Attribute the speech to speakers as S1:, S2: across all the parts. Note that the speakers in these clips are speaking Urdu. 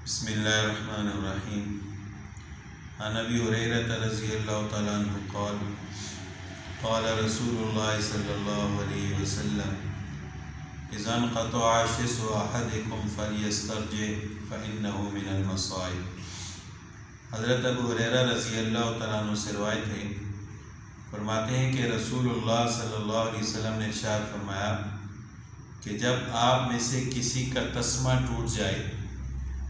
S1: بسم اللہ الرحمن الرحیم عن ابی ہریرہ رضی اللہ تعالیٰ عنہ قال قال رسول اللہ صلی اللہ علیہ وسلم اذا انقطع شسع احدکم فلیسترجع فانہ من المصائب۔ حضرت ابو ہریرہ رضی اللہ تعالیٰ عنہ سے روایت ہے، فرماتے ہیں کہ رسول اللہ صلی اللہ علیہ وسلم نے ارشاد فرمایا کہ جب آپ میں سے کسی کا تسمہ ٹوٹ جائے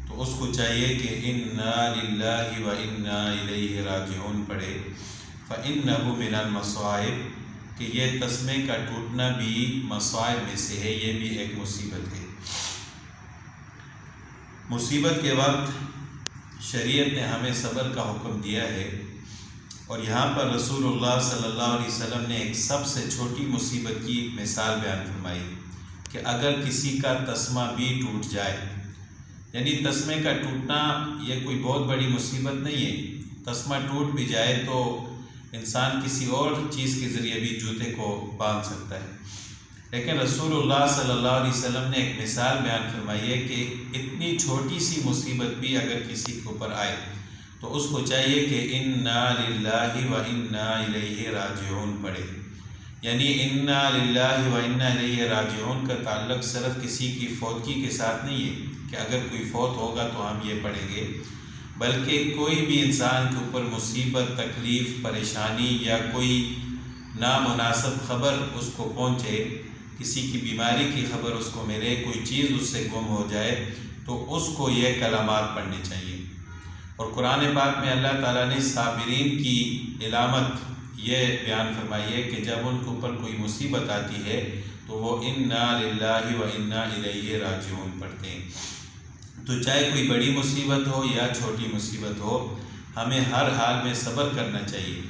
S1: تو اس کو چاہیے کہ انا للہ و انا الیہ راجعون پڑھے، فإنہ من المصائب، کہ یہ تسمے کا ٹوٹنا بھی مصائب میں سے ہے، یہ بھی ایک مصیبت ہے۔ مصیبت کے وقت شریعت نے ہمیں صبر کا حکم دیا ہے، اور یہاں پر رسول اللہ صلی اللہ علیہ وسلم نے ایک سب سے چھوٹی مصیبت کی ایک مثال بیان فرمائی کہ اگر کسی کا تسمہ بھی ٹوٹ جائے، یعنی تسمے کا ٹوٹنا یہ کوئی بہت بڑی مصیبت نہیں ہے۔ تسمہ ٹوٹ بھی جائے تو انسان کسی اور چیز کے ذریعے بھی جوتے کو باندھ سکتا ہے، لیکن رسول اللہ صلی اللہ علیہ وسلم نے ایک مثال بیان فرمائی ہے کہ اتنی چھوٹی سی مصیبت بھی اگر کسی کے اوپر آئے تو اس کو چاہیے کہ انا للہ و انا الیہ راجعون پڑھے، یعنی انا للہ و انا الیہ راجعون کا تعلق صرف کسی کی فوتگی کے ساتھ نہیں ہے کہ اگر کوئی فوت ہوگا تو ہم یہ پڑھیں گے، بلکہ کوئی بھی انسان کے اوپر مصیبت، تکلیف، پریشانی یا کوئی نامناسب خبر اس کو پہنچے، کسی کی بیماری کی خبر اس کو ملے، کوئی چیز اس سے گم ہو جائے، تو اس کو یہ کلمات پڑھنے چاہیے۔ اور قرآن پاک میں اللہ تعالیٰ نے صابرین کی علامت یہ بیان فرمائی ہے کہ جب ان کے اوپر کوئی مصیبت آتی ہے تو وہ انا للہ و انا الیہ راجعون پڑھتے ہیں۔ تو چاہے کوئی بڑی مصیبت ہو یا چھوٹی مصیبت ہو، ہمیں ہر حال میں صبر کرنا چاہیے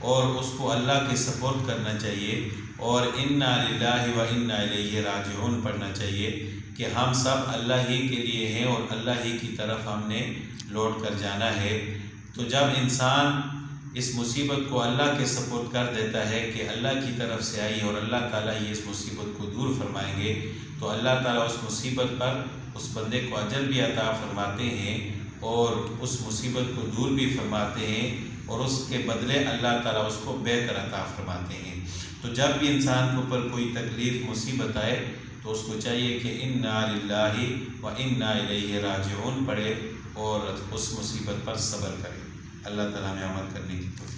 S1: اور اس کو اللہ کے سپرد کرنا چاہیے، اور انا للہ و انا الیہ راجعون پڑھنا چاہیے کہ ہم سب اللہ ہی کے لیے ہیں اور اللہ ہی کی طرف ہم نے لوٹ کر جانا ہے۔ تو جب انسان اس مصیبت کو اللہ کے سپرد کر دیتا ہے کہ اللہ کی طرف سے آئی اور اللہ تعالیٰ ہی اس مصیبت کو دور فرمائیں گے، تو اللہ تعالیٰ اس مصیبت پر اس بندے کو اجر بھی عطا فرماتے ہیں اور اس مصیبت کو دور بھی فرماتے ہیں، اور اس کے بدلے اللہ تعالیٰ اس کو بہتر عطا فرماتے ہیں۔ تو جب بھی انسان کے اوپر کوئی تکلیف، مصیبت آئے تو اس کو چاہیے کہ انا للہ و انا الیہ راجعون پڑھے اور اس مصیبت پر صبر کرے۔ اللہ تعالیٰ ہمیں عمل کرنے کی توفیق